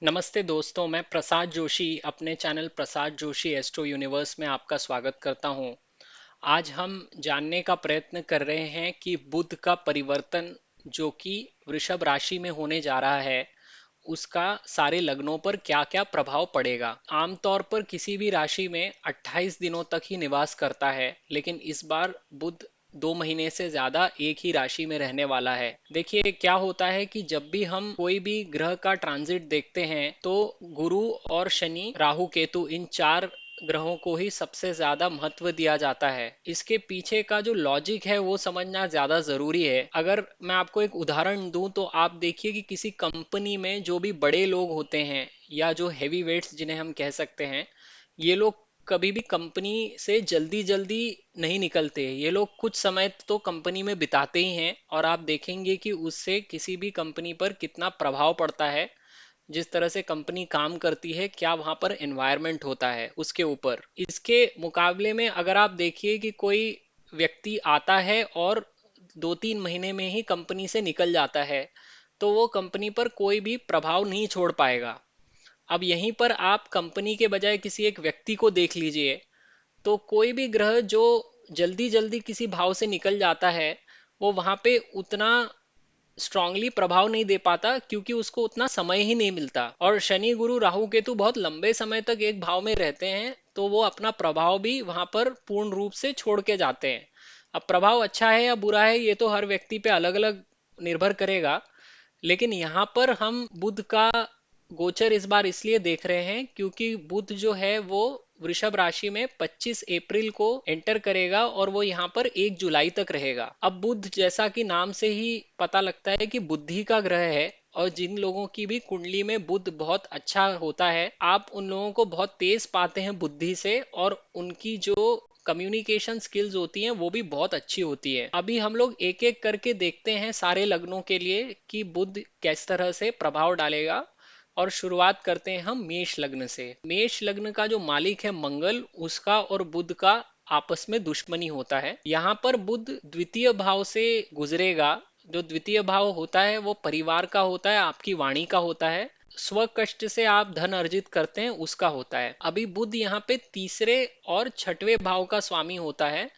नमस्ते दोस्तों, मैं प्रसाद जोशी अपने channel Prasad Joshi astro universe में आपका स्वागत करता हूं। आज हम जानने का प्रयत्न कर रहे हैं कि बुध का परिवर्तन जो कि वृषभ राशि में होने जा रहा है, उसका सारे लग्नों पर क्या-क्या प्रभाव पड़ेगा। आमतौर पर किसी भी राशि में 28 दिनों तक ही निवास करता है, लेकिन इस बार बुध 2 महीने से ज्यादा एक ही राशि में रहने वाला है। देखिए क्या होता है कि जब भी हम कोई भी ग्रह का ट्रांजिट देखते हैं तो गुरु और शनि, राहु, केतु, इन चार ग्रहों को ही सबसे ज्यादा महत्व दिया जाता है। इसके पीछे का जो लॉजिक है वो समझना ज्यादा जरूरी है। अगर मैं आपको एक उदाहरण दूं तो आप देखिए कि किसी कंपनी में जो भी बड़े लोग होते हैं या जो हैवी वेट्स जिन्हें हम कह सकते हैं, ये लोग कभी भी कंपनी से जल्दी जल्दी नहीं निकलते। ये लोग कुछ समय तो कंपनी में बिताते ही हैं और आप देखेंगे कि उससे किसी भी कंपनी पर कितना प्रभाव पड़ता है। जिस तरह से कंपनी काम करती है, क्या वहां पर एनवायरनमेंट होता है उसके ऊपर। इसके मुकाबले में अगर आप देखिए कि कोई व्यक्ति आता है और 2-3 महीने में ही कंपनी से निकल जाता है, तो वो कंपनी पर कोई भी प्रभाव नहीं छोड़ पाएगा। अब यहीं पर आप कंपनी के बजाय किसी एक व्यक्ति को देख लीजिए, तो कोई भी ग्रह जो जल्दी जल्दी किसी भाव से निकल जाता है, वो वहां पे उतना स्ट्रांगली प्रभाव नहीं दे पाता क्योंकि उसको उतना समय ही नहीं मिलता। और शनि, गुरु, राहु, केतु बहुत लंबे समय तक एक भाव में रहते हैं, तो वो अपना प्रभाव भी वहां पर पूर्ण रूप से छोड़ के जाते हैं। अब प्रभाव अच्छा है या बुरा है ये तो हर व्यक्ति पे अलग अलग निर्भर करेगा, लेकिन यहाँ पर हम बुध का गोचर इस बार इसलिए देख रहे हैं क्योंकि बुध जो है वो वृषभ राशि में 25 अप्रैल को एंटर करेगा और वो यहाँ पर 1 जुलाई तक रहेगा। अब बुध जैसा कि नाम से ही पता लगता है कि बुद्धि का ग्रह है, और जिन लोगों की भी कुंडली में बुध बहुत अच्छा होता है, आप उन लोगों को बहुत तेज पाते हैं बुद्धि से, और उनकी जो कम्युनिकेशन स्किल्स होती हैं वो भी बहुत अच्छी होती है। अभी हम लोग एक एक करके देखते हैं सारे लग्नों के लिए कि बुध किस तरह से प्रभाव डालेगा। और शुरुआत करते हैं हम मेष लग्न से। मेष लग्न का जो मालिक है मंगल, उसका और बुध का आपस में दुश्मनी होता है। यहाँ पर बुध द्वितीय भाव से गुजरेगा। जो द्वितीय भाव होता है वो परिवार का होता है, आपकी वाणी का होता है, स्व कष्ट से आप धन अर्जित करते हैं उसका होता है। अभी बुध यहाँ पे तीसरे और छठवें भाव का स्वामी होता है,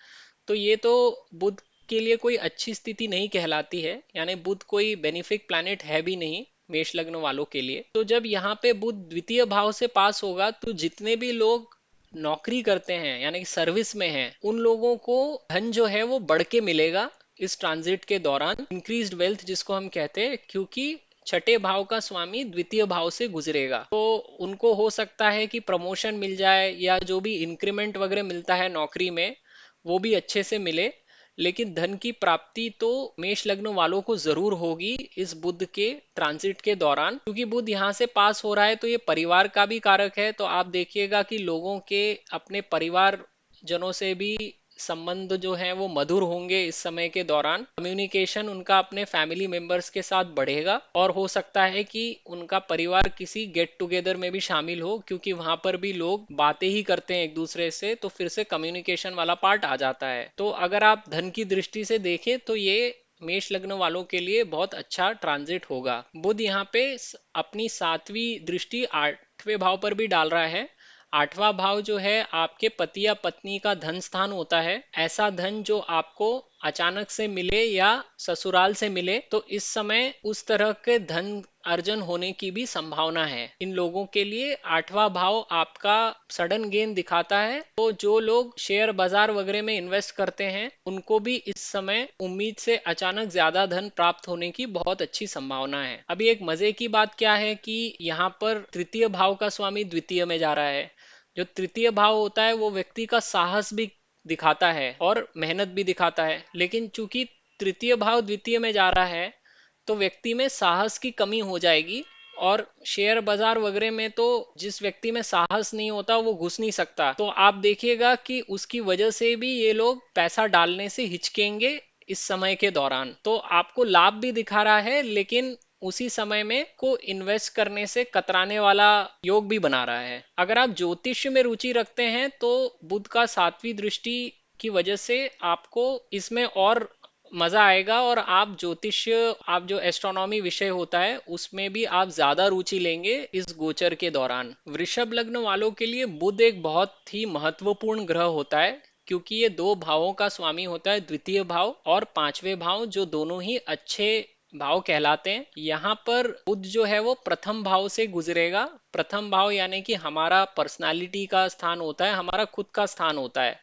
तो ये तो बुध के लिए कोई अच्छी स्थिति नहीं कहलाती है, यानी बुध कोई बेनिफिक प्लैनेट है भी नहीं मेष लग्न वालों के लिए। तो जब यहाँ पे बुध द्वितीय भाव से पास होगा तो जितने भी लोग नौकरी करते हैं यानी कि सर्विस में हैं, उन लोगों को धन जो है वो बढ़ के मिलेगा इस ट्रांजिट के दौरान, इंक्रीज्ड वेल्थ जिसको हम कहते हैं, क्योंकि छठे भाव का स्वामी द्वितीय भाव से गुजरेगा। तो उनको हो सकता है कि प्रमोशन मिल जाए या जो भी इंक्रीमेंट वगैरह मिलता है नौकरी में वो भी अच्छे से मिले। लेकिन धन की प्राप्ति तो मेष लग्न वालों को जरूर होगी इस बुध के ट्रांजिट के दौरान, क्योंकि बुध यहाँ से पास हो रहा है तो ये परिवार का भी कारक है। तो आप देखिएगा कि लोगों के अपने परिवार जनों से भी संबंध जो है वो मधुर होंगे इस समय के दौरान। कम्युनिकेशन उनका अपने फैमिली मेंबर्स के साथ बढ़ेगा और हो सकता है कि उनका परिवार किसी गेट टुगेदर में भी शामिल हो, क्योंकि वहां पर भी लोग बातें ही करते हैं एक दूसरे से, तो फिर से कम्युनिकेशन वाला पार्ट आ जाता है। तो अगर आप धन की दृष्टि से देखें तो ये मेष लग्न वालों के लिए बहुत अच्छा ट्रांजिट होगा। बुध यहाँ पे अपनी 7वीं दृष्टि 8वें भाव पर भी डाल रहा है। 8वां भाव जो है आपके पति या पत्नी का धन स्थान होता है। ऐसा धन जो आपको अचानक से मिले या ससुराल से मिले, तो इस समय उस तरह के धन अर्जन होने की भी संभावना है। इन लोगों के लिए 8वां भाव आपका सडन गेन दिखाता है, तो जो लोग शेयर बाजार वगैरह में इन्वेस्ट करते हैं उनको भी इस समय उम्मीद से अचानक ज्यादा धन प्राप्त होने की बहुत अच्छी संभावना है। अभी एक मजे की बात क्या है कि यहाँ पर तृतीय भाव का स्वामी द्वितीय में जा रहा है। जो तृतीय भाव होता है वो व्यक्ति का साहस भी दिखाता है और मेहनत भी दिखाता है, लेकिन चूंकि तृतीय भाव द्वितीय में जा रहा है तो व्यक्ति में साहस की कमी हो जाएगी। और शेयर बाजार वगैरह में तो जिस व्यक्ति में साहस नहीं होता वो घुस नहीं सकता, तो आप देखिएगा कि उसकी वजह से भी ये लोग पैसा डालने से हिचकेंगे इस समय के दौरान। तो आपको लाभ भी दिखा रहा है, लेकिन उसी समय में को इन्वेस्ट करने से कतराने वाला योग भी बना रहा है। अगर आप ज्योतिष में रुचि रखते हैं तो बुध का 7वीं दृष्टि की वजह से आपको इसमें और मजा आएगा। और आप ज्योतिष्य, आप जो एस्ट्रोनॉमी विषय होता है उसमें भी आप ज्यादा रुचि लेंगे इस गोचर के दौरान। वृषभ लग्न वालों के लिए बुध एक बहुत ही महत्वपूर्ण ग्रह होता है, क्योंकि ये दो भावों का स्वामी होता है, द्वितीय भाव और पांचवें भाव, जो दोनों ही अच्छे भाव कहलाते हैं। यहाँ पर बुध जो है वो प्रथम भाव से गुजरेगा। प्रथम भाव यानी कि हमारा पर्सनालिटी का स्थान होता है, हमारा खुद का स्थान होता है।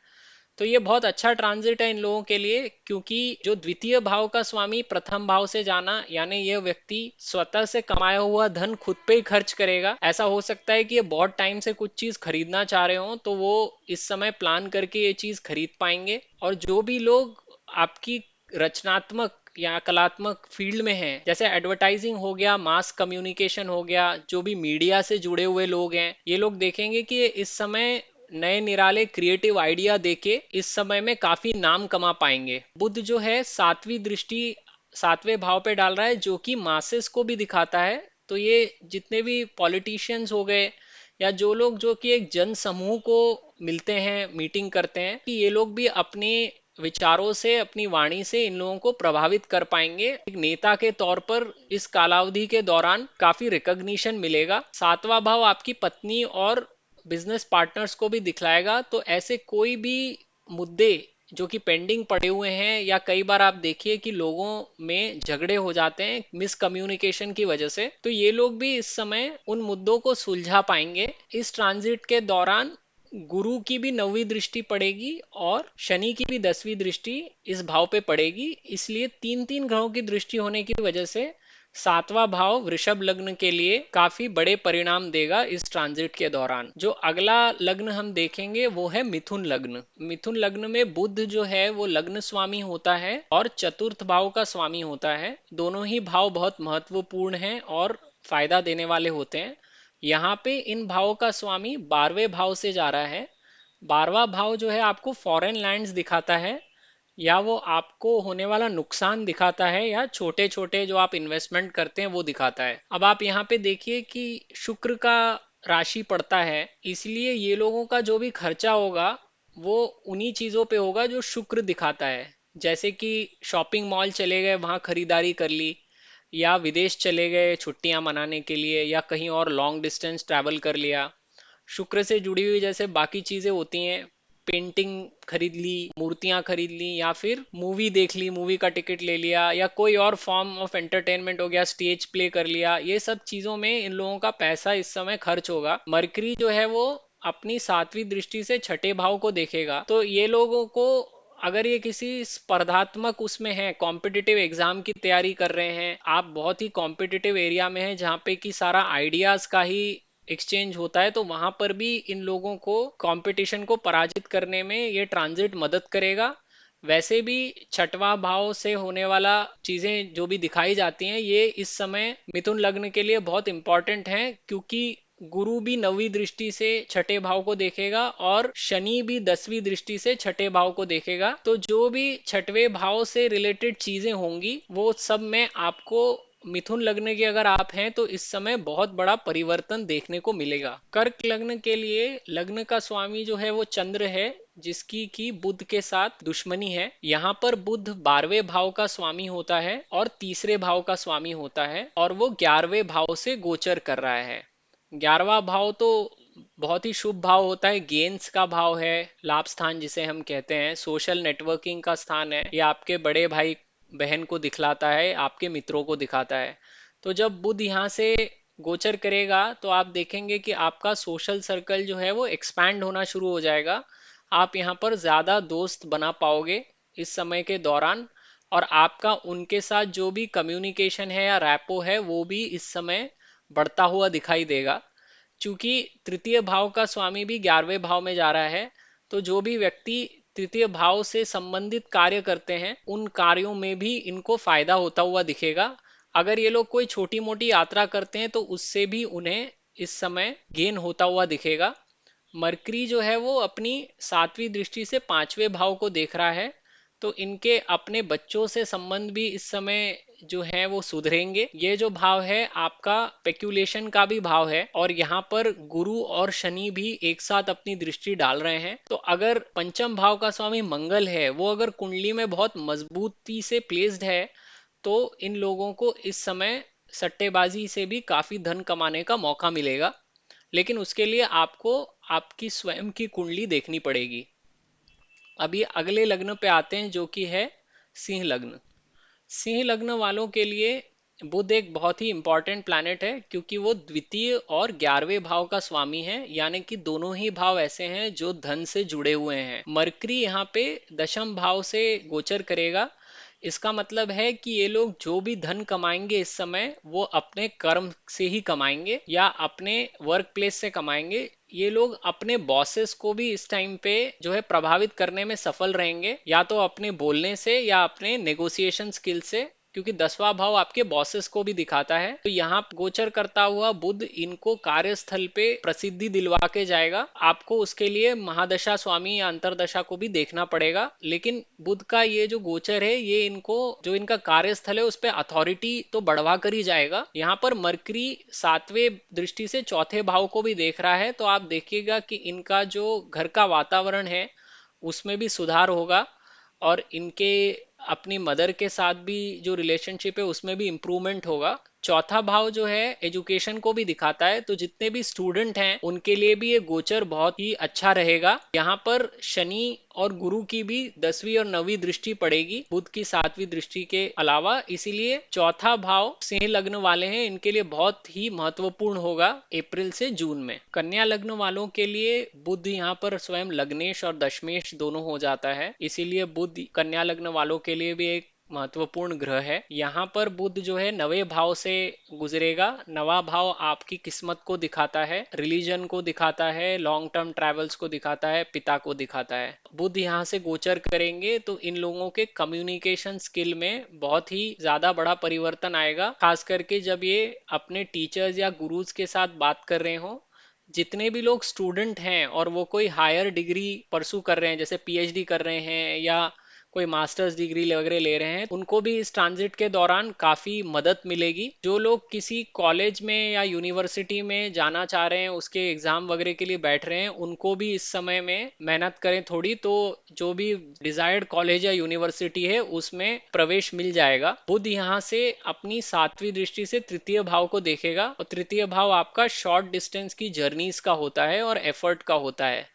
तो ये बहुत अच्छा ट्रांजिट है इन लोगों के लिए, क्योंकि जो द्वितीय भाव का स्वामी प्रथम भाव से जाना, यानी ये व्यक्ति स्वतः से कमाया हुआ धन खुद पे ही खर्च करेगा। ऐसा हो सकता है कि ये बहुत टाइम से कुछ चीज खरीदना चाह रहे हो तो वो इस समय प्लान करके ये चीज खरीद पाएंगे। और जो भी लोग आपकी रचनात्मक या कलात्मक फील्ड में हैं, जैसे एडवर्टाइजिंग हो गया, मास कम्युनिकेशन हो गया, जो भी मीडिया से जुड़े हुए लोग हैं, ये लोग देखेंगे कि इस समय नए निराले क्रिएटिव आइडिया देके इस समय में काफी नाम कमा पाएंगे। बुध जो है सातवीं दृष्टि सातवें भाव पे डाल रहा है, जो कि मासेस को भी दिखाता है। तो ये जितने भी पॉलिटिशियंस हो गए या जो लोग जो कि एक जन समूह को मिलते हैं, मीटिंग करते हैं, कि ये लोग भी अपने विचारों से, अपनी वाणी से इन लोगों को प्रभावित कर पाएंगे। एक नेता के तौर पर इस कालावधि के दौरान काफी रिकॉग्निशन मिलेगा। सातवां भाव आपकी पत्नी और बिजनेस पार्टनर्स को भी दिखलाएगा। तो ऐसे कोई भी मुद्दे जो कि पेंडिंग पड़े हुए हैं, या कई बार आप देखिए कि लोगों में झगड़े हो जाते हैं मिसकम्युनिकेशन की वजह से, तो ये लोग भी इस समय उन मुद्दों को सुलझा पाएंगे। इस ट्रांजिट के दौरान गुरु की भी नौवीं दृष्टि पड़ेगी और शनि की भी 10वीं दृष्टि इस भाव पे पड़ेगी। इसलिए तीन तीन ग्रहों की दृष्टि होने की वजह से सातवां भाव वृषभ लग्न के लिए काफी बड़े परिणाम देगा इस ट्रांजिट के दौरान। जो अगला लग्न हम देखेंगे वो है मिथुन लग्न। मिथुन लग्न में बुध जो है वो लग्न स्वामी होता है और चतुर्थ भाव का स्वामी होता है। दोनों ही भाव बहुत महत्वपूर्ण हैं और फायदा देने वाले होते हैं। यहाँ पे इन भावों का स्वामी 12वें भाव से जा रहा है। 12वां भाव जो है आपको फॉरेन लैंड्स दिखाता है, या वो आपको होने वाला नुकसान दिखाता है, या छोटे छोटे जो आप इन्वेस्टमेंट करते हैं वो दिखाता है। अब आप यहाँ पे देखिए कि शुक्र का राशि पड़ता है, इसलिए ये लोगों का जो भी खर्चा होगा वो उन्हीं चीजों पे होगा जो शुक्र दिखाता है। जैसे कि शॉपिंग मॉल चले गए, वहां खरीदारी कर ली, या विदेश चले गए छुट्टियां मनाने के लिए, या कहीं और लॉन्ग डिस्टेंस ट्रैवल कर लिया। शुक्र से जुड़ी हुई जैसे बाकी चीजें होती हैं, पेंटिंग खरीद ली, मूर्तियां खरीद ली, या फिर मूवी देख ली, मूवी का टिकट ले लिया, या कोई और फॉर्म ऑफ एंटरटेनमेंट हो गया, स्टेज प्ले कर लिया, ये सब चीजों में इन लोगों का पैसा इस समय खर्च होगा। मरकरी जो है वो अपनी सातवीं दृष्टि से छठे भाव को देखेगा। तो ये लोगों को, अगर ये किसी स्पर्धात्मक उसमें है, कॉम्पिटिटिव एग्जाम की तैयारी कर रहे हैं, आप बहुत ही कॉम्पिटिटिव एरिया में हैं जहाँ पे कि सारा आइडियाज का ही एक्सचेंज होता है, तो वहां पर भी इन लोगों को कंपटीशन को पराजित करने में ये ट्रांजिट मदद करेगा। वैसे भी छठवां भाव से होने वाला चीजें जो भी दिखाई जाती हैं, ये इस समय मिथुन लग्न के लिए बहुत इंपॉर्टेंट हैं, क्योंकि गुरु भी नौवीं दृष्टि से छठे भाव को देखेगा और शनि भी 10वीं दृष्टि से छठे भाव को देखेगा। तो जो भी छठवें भाव से रिलेटेड चीजें होंगी वो सब में आपको, मिथुन लग्न के अगर आप हैं तो इस समय बहुत बड़ा परिवर्तन देखने को मिलेगा। कर्क लग्न के लिए लग्न का स्वामी जो है वो चंद्र है, जिसकी की बुध के साथ दुश्मनी है। यहाँ पर बुध 12वें भाव का स्वामी होता है और तीसरे भाव का स्वामी होता है, और वो 11वें भाव से गोचर कर रहा है। 11वां भाव तो बहुत ही शुभ भाव होता है, गेन्स का भाव है, लाभ स्थान जिसे हम कहते हैं, सोशल नेटवर्किंग का स्थान है। ये आपके बड़े भाई बहन को दिखलाता है, आपके मित्रों को दिखाता है। तो जब बुध यहाँ से गोचर करेगा तो आप देखेंगे कि आपका सोशल सर्कल जो है वो एक्सपैंड होना शुरू हो जाएगा। आप यहाँ पर ज्यादा दोस्त बना पाओगे इस समय के दौरान, और आपका उनके साथ जो भी कम्युनिकेशन है या रैपो है वो भी इस समय बढ़ता हुआ दिखाई देगा। चूंकि तृतीय भाव का स्वामी भी 11वें भाव में जा रहा है, तो जो भी व्यक्ति तृतीय भाव से संबंधित कार्य करते हैं उन कार्यों में भी इनको फायदा होता हुआ दिखेगा। अगर ये लोग कोई छोटी मोटी यात्रा करते हैं तो उससे भी उन्हें इस समय गेन होता हुआ दिखेगा। मरकरी जो है वो अपनी सातवीं दृष्टि से पांचवें भाव को देख रहा है, तो इनके अपने बच्चों से संबंध भी इस समय जो है वो सुधरेंगे। ये जो भाव है आपका पेक्युलेशन का भी भाव है, और यहाँ पर गुरु और शनि भी एक साथ अपनी दृष्टि डाल रहे हैं। तो अगर पंचम भाव का स्वामी मंगल है वो अगर कुंडली में बहुत मजबूती से प्लेस्ड है, तो इन लोगों को इस समय सट्टेबाजी से भी काफी धन कमाने का मौका मिलेगा। लेकिन उसके लिए आपको आपकी स्वयं की कुंडली देखनी पड़ेगी। अभी अगले लग्न पे आते हैं जो कि है सिंह लग्न। सिंह लग्न वालों के लिए बुध एक बहुत ही इंपॉर्टेंट प्लैनेट है, क्योंकि वो द्वितीय और 11वें भाव का स्वामी है, यानी कि दोनों ही भाव ऐसे हैं जो धन से जुड़े हुए हैं। मरकरी यहाँ पे दशम भाव से गोचर करेगा। इसका मतलब है कि ये लोग जो भी धन कमाएंगे इस समय वो अपने कर्म से ही कमाएंगे या अपने वर्क प्लेस से कमाएंगे। ये लोग अपने बॉसेस को भी इस टाइम पे जो है प्रभावित करने में सफल रहेंगे, या तो अपने बोलने से या अपने नेगोशिएशन स्किल से, क्योंकि 10वां भाव आपके बॉसेस को भी दिखाता है। तो यहाँ गोचर करता हुआ बुध इनको कार्यस्थल पे प्रसिद्धि दिलवा के जाएगा। आपको उसके लिए महादशा स्वामी या अंतरदशा को भी देखना पड़ेगा, लेकिन बुध का ये जो गोचर है ये इनको जो इनका कार्यस्थल है उस पर अथॉरिटी तो बढ़वा कर ही जाएगा। यहाँ पर मरकरी 7वें दृष्टि से चौथे भाव को भी देख रहा है, तो आप देखिएगा कि इनका जो घर का वातावरण है उसमें भी सुधार होगा, और इनके अपनी मदर के साथ भी जो रिलेशनशिप है उसमें भी इम्प्रूवमेंट होगा। चौथा भाव जो है एजुकेशन को भी दिखाता है, तो जितने भी स्टूडेंट हैं उनके लिए भी ये गोचर बहुत ही अच्छा रहेगा। यहाँ पर शनि और गुरु की भी 10वीं और 9वीं दृष्टि पड़ेगी बुध की 7वीं दृष्टि के अलावा, इसीलिए चौथा भाव सिंह लग्न वाले हैं इनके लिए बहुत ही महत्वपूर्ण होगा अप्रैल से जून में। कन्या लग्न वालों के लिए बुध यहाँ पर स्वयं लग्नेश और दशमेश दोनों हो जाता है, इसीलिए बुध कन्या लग्न वालों के लिए भी एक महत्वपूर्ण ग्रह है। यहाँ पर बुध जो है 9वें भाव से गुजरेगा। 9वां भाव आपकी किस्मत को दिखाता है, रिलीजन को दिखाता है, लॉन्ग टर्म ट्रैवल्स को दिखाता है, पिता को दिखाता है। बुध यहाँ से गोचर करेंगे तो इन लोगों के कम्युनिकेशन स्किल में बहुत ही ज्यादा बड़ा परिवर्तन आएगा, खास करके जब ये अपने टीचर्स या गुरुज के साथ बात कर रहे हो। जितने भी लोग स्टूडेंट हैं और वो कोई हायर डिग्री परसू कर रहे हैं, जैसे पीएचडी कर रहे हैं या कोई मास्टर्स डिग्री वगैरह ले रहे हैं, उनको भी इस ट्रांजिट के दौरान काफी मदद मिलेगी। जो लोग किसी कॉलेज में या यूनिवर्सिटी में जाना चाह रहे हैं, उसके एग्जाम वगैरह के लिए बैठ रहे हैं, उनको भी इस समय में मेहनत करें थोड़ी, तो जो भी डिजायर्ड कॉलेज या यूनिवर्सिटी है उसमें प्रवेश मिल जाएगा। बुध यहाँ से अपनी 7वीं दृष्टि से तृतीय भाव को देखेगा, और तृतीय भाव आपका शॉर्ट डिस्टेंस की जर्नीज का होता है और एफर्ट का होता है।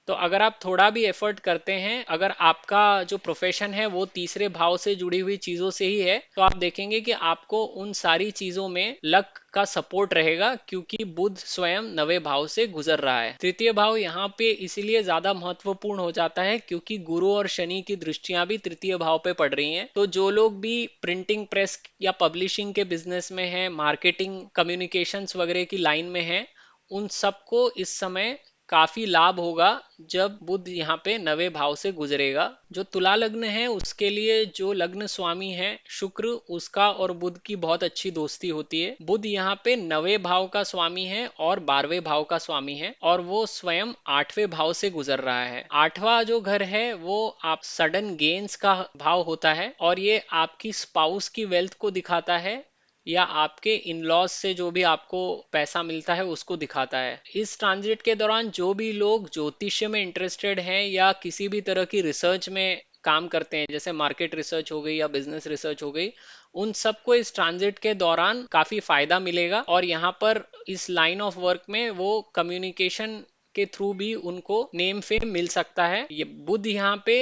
तो अगर आप थोड़ा भी एफर्ट करते हैं, अगर आपका जो प्रोफेशन है वो तीसरे भाव से जुड़ी हुई चीजों से ही है, तो आप देखेंगे कि आपको उन सारी चीजों में लक का सपोर्ट रहेगा, क्योंकि बुध स्वयं 9वें भाव से गुजर रहा है। तृतीय भाव यहाँ पे इसीलिए ज्यादा महत्वपूर्ण हो जाता है क्योंकि गुरु और शनि की दृष्टियां भी तृतीय भाव पे पड़ रही हैं। तो जो लोग भी प्रिंटिंग प्रेस या पब्लिशिंग के बिजनेस में हैं, मार्केटिंग कम्युनिकेशंस वगैरह की लाइन में हैं, उन सबको इस समय काफी लाभ होगा जब बुध यहाँ पे 9वें भाव से गुजरेगा। जो तुला लग्न है उसके लिए जो लग्न स्वामी है शुक्र, उसका और बुध की बहुत अच्छी दोस्ती होती है। बुध यहाँ पे 9वें भाव का स्वामी है और 12वें भाव का स्वामी है, और वो स्वयं 8वें भाव से गुजर रहा है। 8वां जो घर है वो आप सडन गेन्स का भाव होता है, और ये आपकी स्पाउस की वेल्थ को दिखाता है या आपके इन लॉज से जो भी आपको पैसा मिलता है उसको दिखाता है। इस ट्रांजिट के दौरान जो भी लोग ज्योतिष्य में इंटरेस्टेड हैं या किसी भी तरह की रिसर्च में काम करते हैं, जैसे मार्केट रिसर्च हो गई या बिजनेस रिसर्च हो गई, उन सबको इस ट्रांजिट के दौरान काफी फायदा मिलेगा। और यहाँ पर इस लाइन ऑफ वर्क में वो कम्युनिकेशन के थ्रू भी उनको नेम फेम मिल सकता है। ये बुध यहाँ पे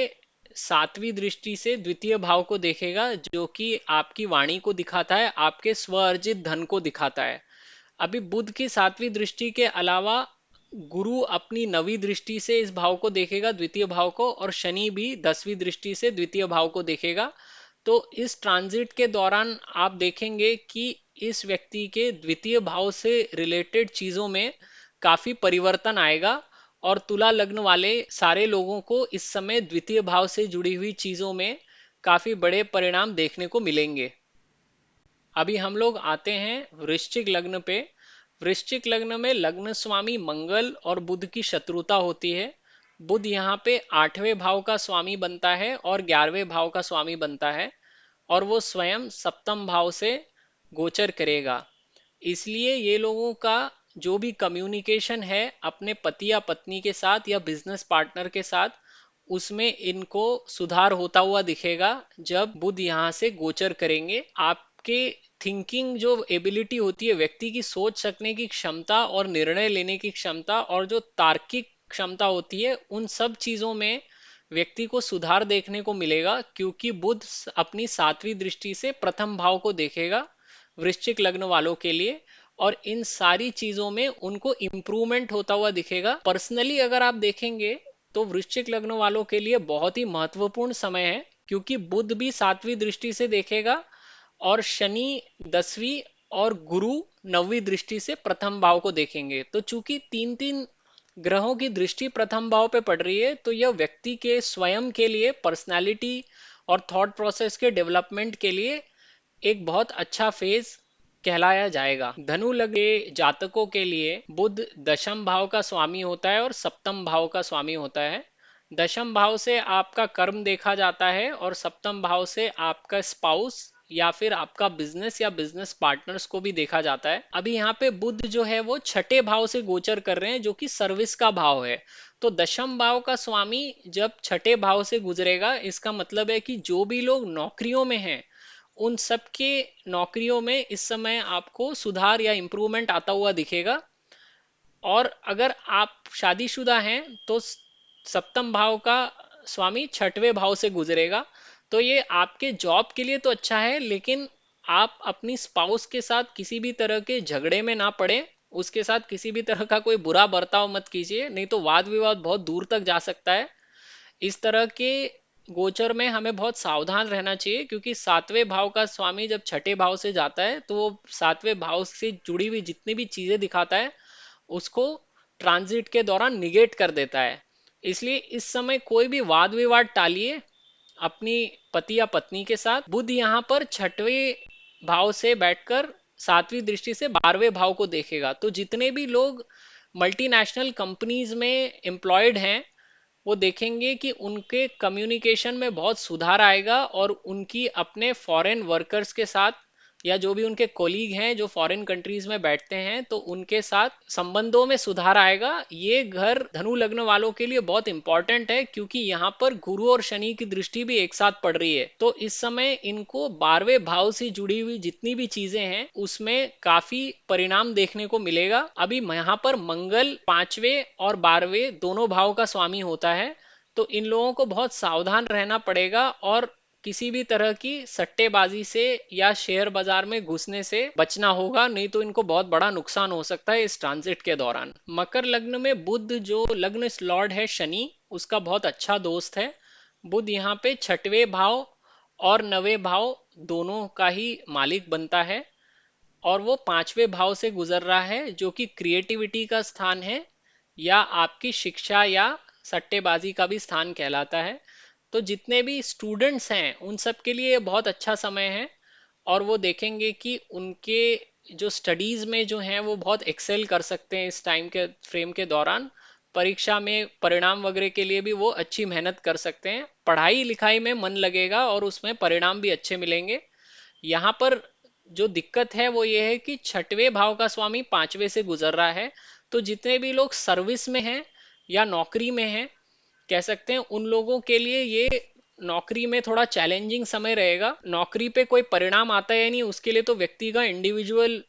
7वीं दृष्टि से द्वितीय भाव को देखेगा, जो कि आपकी वाणी को दिखाता है, आपके स्व अर्जित धन को दिखाता है। अभी बुध की 7वीं दृष्टि के अलावा गुरु अपनी 9वीं दृष्टि से इस भाव को देखेगा, द्वितीय भाव को, और शनि भी 10वीं दृष्टि से द्वितीय भाव को देखेगा। तो इस ट्रांजिट के दौरान आप देखेंगे कि इस व्यक्ति के द्वितीय भाव से रिलेटेड चीजों में काफी परिवर्तन आएगा, और तुला लग्न वाले सारे लोगों को इस समय द्वितीय भाव से जुड़ी हुई चीजों में काफी बड़े परिणाम देखने को मिलेंगे। अभी हम लोग आते हैं वृश्चिक लग्न पे। वृश्चिक लग्न में लग्न स्वामी मंगल और बुध की शत्रुता होती है, बुध यहाँ पे 8वें भाव का स्वामी बनता है और 11वें भाव का स्वामी बनता है, और वो स्वयं सप्तम भाव से गोचर करेगा। इसलिए ये लोगों का जो भी कम्युनिकेशन है अपने पति या पत्नी के साथ या बिजनेस पार्टनर के साथ, उसमें इनको सुधार होता हुआ दिखेगा जब बुध यहाँ से गोचर करेंगे। आपके थिंकिंग जो एबिलिटी होती है, व्यक्ति की सोच सकने की क्षमता और निर्णय लेने की क्षमता और जो तार्किक क्षमता होती है, उन सब चीजों में व्यक्ति को सुधार देखने को मिलेगा, क्योंकि बुध अपनी 7वीं दृष्टि से प्रथम भाव को देखेगा वृश्चिक लग्न वालों के लिए, और इन सारी चीजों में उनको इम्प्रूवमेंट होता हुआ दिखेगा। पर्सनली अगर आप देखेंगे तो वृश्चिक लग्न वालों के लिए बहुत ही महत्वपूर्ण समय है, क्योंकि बुध भी 7वीं दृष्टि से देखेगा और शनि 10वीं और गुरु 9वीं दृष्टि से प्रथम भाव को देखेंगे। तो चूंकि तीन तीन ग्रहों की दृष्टि प्रथम भाव पे पड़ रही है, तो यह व्यक्ति के स्वयं के लिए, पर्सनालिटी और थॉट प्रोसेस के डेवलपमेंट के लिए एक बहुत अच्छा फेज कहलाया जाएगा। धनु लग्न के जातकों के लिए बुध दशम भाव का स्वामी होता है और सप्तम भाव का स्वामी होता है। दशम भाव से आपका कर्म देखा जाता है और सप्तम भाव से आपका स्पाउस या फिर आपका बिजनेस या बिजनेस पार्टनर्स को भी देखा जाता है। अभी यहाँ पे बुध जो है वो छठे भाव से गोचर कर रहे हैं, जो कि सर्विस का भाव है। तो दशम भाव का स्वामी जब छठे भाव से गुजरेगा, इसका मतलब है कि जो भी लोग नौकरियों में हैं, उन सबके नौकरियों में इस समय आपको सुधार या इंप्रूवमेंट आता हुआ दिखेगा। और अगर आप शादीशुदा हैं तो सप्तम भाव का स्वामी छठवें भाव से गुजरेगा। तो ये आपके जॉब के लिए तो अच्छा है, लेकिन आप अपनी स्पाउस के साथ किसी भी तरह के झगड़े में ना पड़े, उसके साथ किसी भी तरह का कोई बुरा बर्ताव मत कीजिए, नहीं तो वाद विवाद बहुत दूर तक जा सकता है। इस तरह के गोचर में हमें बहुत सावधान रहना चाहिए, क्योंकि 7वें भाव का स्वामी जब छठे भाव से जाता है तो वो 7वें भाव से जुड़ी हुई जितनी भी चीजें दिखाता है उसको ट्रांजिट के दौरान निगेट कर देता है। इसलिए इस समय कोई भी वाद विवाद टालिए अपनी पति या पत्नी के साथ। बुध यहाँ पर छठवें भाव से बैठकर 7वीं दृष्टि से 12वें भाव को देखेगा। तो जितने भी लोग मल्टीनेशनल कंपनीज में एम्प्लॉयड हैं, वो देखेंगे कि उनके कम्युनिकेशन में बहुत सुधार आएगा और उनकी अपने फॉरेन वर्कर्स के साथ या जो भी उनके कोलीग हैं जो फॉरेन कंट्रीज में बैठते हैं, तो उनके साथ संबंधों में सुधार आएगा। ये घर धनु लग्न वालों के लिए बहुत इंपॉर्टेंट है, क्योंकि यहाँ पर गुरु और शनि की दृष्टि भी एक साथ पड़ रही है। तो इस समय इनको 12वें भाव से जुड़ी हुई जितनी भी चीजें हैं उसमें काफी परिणाम देखने को मिलेगा। अभी यहाँ पर मंगल 5वें और 12वें दोनों भाव का स्वामी होता है, तो इन लोगों को बहुत सावधान रहना पड़ेगा और किसी भी तरह की सट्टेबाजी से या शेयर बाजार में घुसने से बचना होगा, नहीं तो इनको बहुत बड़ा नुकसान हो सकता है इस ट्रांजिट के दौरान। मकर लग्न में बुध जो लग्न लॉर्ड है शनि, उसका बहुत अच्छा दोस्त है। बुध यहाँ पे छठवें भाव और 9वें भाव दोनों का ही मालिक बनता है, और वो 5वें भाव से गुजर रहा है, जो कि क्रिएटिविटी का स्थान है या आपकी शिक्षा या सट्टेबाजी का भी स्थान कहलाता है। तो जितने भी स्टूडेंट्स हैं उन सब के लिए बहुत अच्छा समय है, और वो देखेंगे कि उनके जो स्टडीज में जो हैं वो बहुत एक्सेल कर सकते हैं इस टाइम के फ्रेम के दौरान। परीक्षा में परिणाम वगैरह के लिए भी वो अच्छी मेहनत कर सकते हैं, पढ़ाई लिखाई में मन लगेगा और उसमें परिणाम भी अच्छे मिलेंगे। यहाँ पर जो दिक्कत है वो ये है कि छठवें भाव का स्वामी 5वें से गुजर रहा है। तो जितने भी लोग सर्विस में हैं या नौकरी में हैं, कह सकते हैं उन लोगों के लिए ये नौकरी में थोड़ा चैलेंजिंग समय रहेगा। नौकरी पे कोई परिणाम आता है या नहीं, उसके लिए तो व्यक्ति का इंडिविजुअल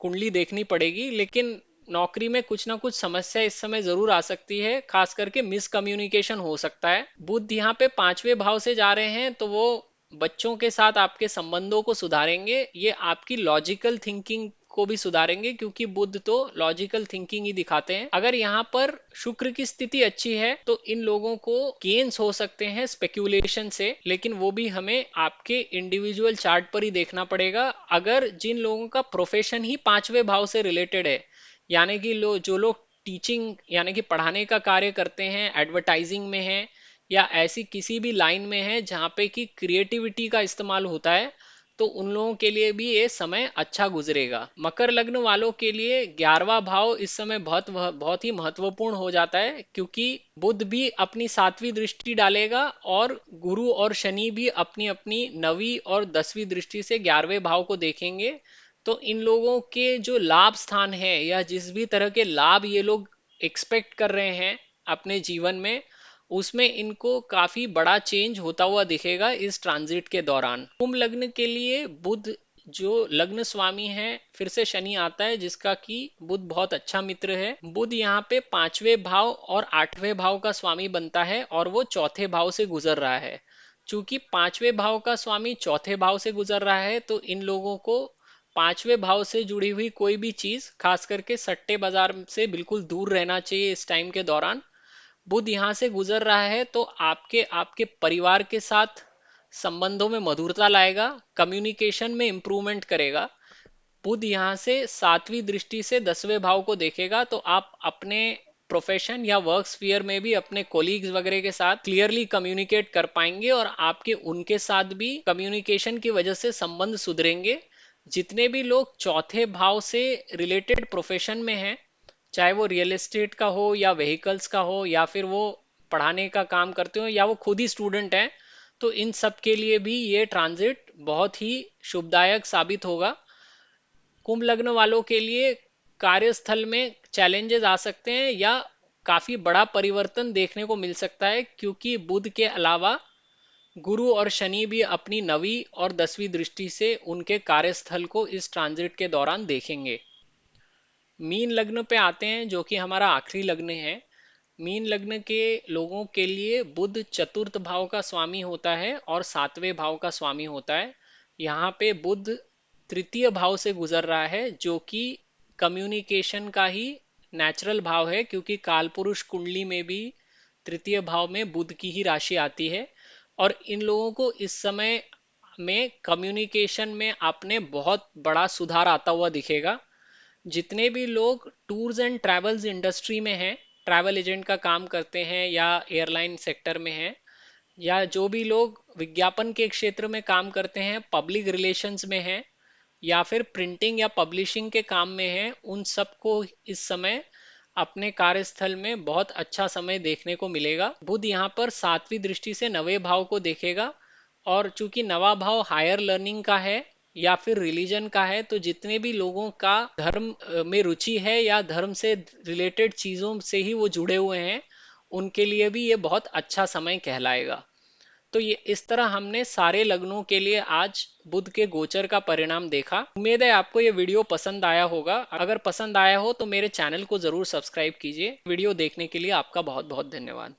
कुंडली देखनी पड़ेगी, लेकिन नौकरी में कुछ ना कुछ समस्या इस समय जरूर आ सकती है, खास करके मिसकम्युनिकेशन हो सकता है। बुध यहाँ पे 5वें भाव से जा रहे हैं, तो वो बच्चों के साथ आपके संबंधों को सुधारेंगे, ये आपकी लॉजिकल थिंकिंग को भी सुधारेंगे, क्योंकि बुध तो लॉजिकल थिंकिंग ही दिखाते हैं। अगर यहाँ पर शुक्र की स्थिति अच्छी है तो इन लोगों को गेन्स हो सकते हैं स्पेक्यूलेशन से, लेकिन वो भी हमें आपके इंडिविजुअल चार्ट पर ही देखना पड़ेगा। अगर जिन लोगों का प्रोफेशन ही 5वें भाव से रिलेटेड है, यानी कि जो लोग टीचिंग यानी कि पढ़ाने का कार्य करते हैं, एडवर्टाइजिंग में है या ऐसी किसी भी लाइन में है जहाँ पे कि क्रिएटिविटी का इस्तेमाल होता है, तो उन लोगों के लिए भी ये समय अच्छा गुजरेगा। मकर लग्न वालों के लिए 11वां भाव इस समय बहुत बहुत ही महत्वपूर्ण हो जाता है, क्योंकि बुध भी अपनी 7वीं दृष्टि डालेगा और गुरु और शनि भी अपनी अपनी 9वीं और 10वीं दृष्टि से 11वें भाव को देखेंगे। तो इन लोगों के जो लाभ स्थान है या जिस भी तरह के लाभ ये लोग एक्सपेक्ट कर रहे हैं अपने जीवन में, उसमें इनको काफी बड़ा चेंज होता हुआ दिखेगा इस ट्रांजिट के दौरान। कुंभ लग्न के लिए बुध जो लग्न स्वामी है, फिर से शनि आता है जिसका कि बुध बहुत अच्छा मित्र है। बुध यहाँ पे 5वें भाव और 8वें भाव का स्वामी बनता है और वो चौथे भाव से गुजर रहा है। चूंकि 5वें भाव का स्वामी चौथे भाव से गुजर रहा है, तो इन लोगों को 5वें भाव से जुड़ी हुई कोई भी चीज, खास करके सट्टे बाजार से बिल्कुल दूर रहना चाहिए इस टाइम के दौरान। बुध यहाँ से गुजर रहा है तो आपके आपके परिवार के साथ संबंधों में मधुरता लाएगा, कम्युनिकेशन में इंप्रूवमेंट करेगा। बुध यहाँ से 7वीं दृष्टि से 10वें भाव को देखेगा, तो आप अपने प्रोफेशन या वर्क स्फीयर में भी अपने कोलीग्स वगैरह के साथ क्लियरली कम्युनिकेट कर पाएंगे और आपके उनके साथ भी कम्युनिकेशन की वजह से संबंध सुधरेंगे। जितने भी लोग चौथे भाव से रिलेटेड प्रोफेशन में हैं, चाहे वो रियल एस्टेट का हो या व्हीकल्स का हो या फिर वो पढ़ाने का काम करते हो या वो खुद ही स्टूडेंट हैं, तो इन सब के लिए भी ये ट्रांजिट बहुत ही शुभदायक साबित होगा। कुंभ लग्न वालों के लिए कार्यस्थल में चैलेंजेस आ सकते हैं या काफी बड़ा परिवर्तन देखने को मिल सकता है, क्योंकि बुध के अलावा गुरु और शनि भी अपनी 9वीं और 10वीं दृष्टि से उनके कार्यस्थल को इस ट्रांजिट के दौरान देखेंगे। मीन लग्न पे आते हैं जो कि हमारा आखिरी लग्न है। मीन लग्न के लोगों के लिए बुध चतुर्थ भाव का स्वामी होता है और 7वें भाव का स्वामी होता है। यहाँ पे बुध तृतीय भाव से गुजर रहा है जो कि कम्युनिकेशन का ही नेचुरल भाव है, क्योंकि कालपुरुष कुंडली में भी तृतीय भाव में बुध की ही राशि आती है। और इन लोगों को इस समय में कम्युनिकेशन में आपने बहुत बड़ा सुधार आता हुआ दिखेगा। जितने भी लोग टूर्स एंड ट्रैवल्स इंडस्ट्री में हैं, ट्रैवल एजेंट का काम करते हैं या एयरलाइन सेक्टर में हैं, या जो भी लोग विज्ञापन के क्षेत्र में काम करते हैं, पब्लिक रिलेशंस में हैं, या फिर प्रिंटिंग या पब्लिशिंग के काम में हैं, उन सबको इस समय अपने कार्यस्थल में बहुत अच्छा समय देखने को मिलेगा। बुध यहाँ पर 7वीं दृष्टि से 9वें भाव को देखेगा और चूंकि 9वां भाव हायर लर्निंग का है या फिर रिलीजन का है, तो जितने भी लोगों का धर्म में रुचि है या धर्म से रिलेटेड चीजों से ही वो जुड़े हुए हैं, उनके लिए भी ये बहुत अच्छा समय कहलाएगा। तो ये इस तरह हमने सारे लग्नों के लिए आज बुध के गोचर का परिणाम देखा। उम्मीद है आपको ये वीडियो पसंद आया होगा। अगर पसंद आया हो तो मेरे चैनल को जरूर सब्सक्राइब कीजिए। वीडियो देखने के लिए आपका बहुत बहुत धन्यवाद।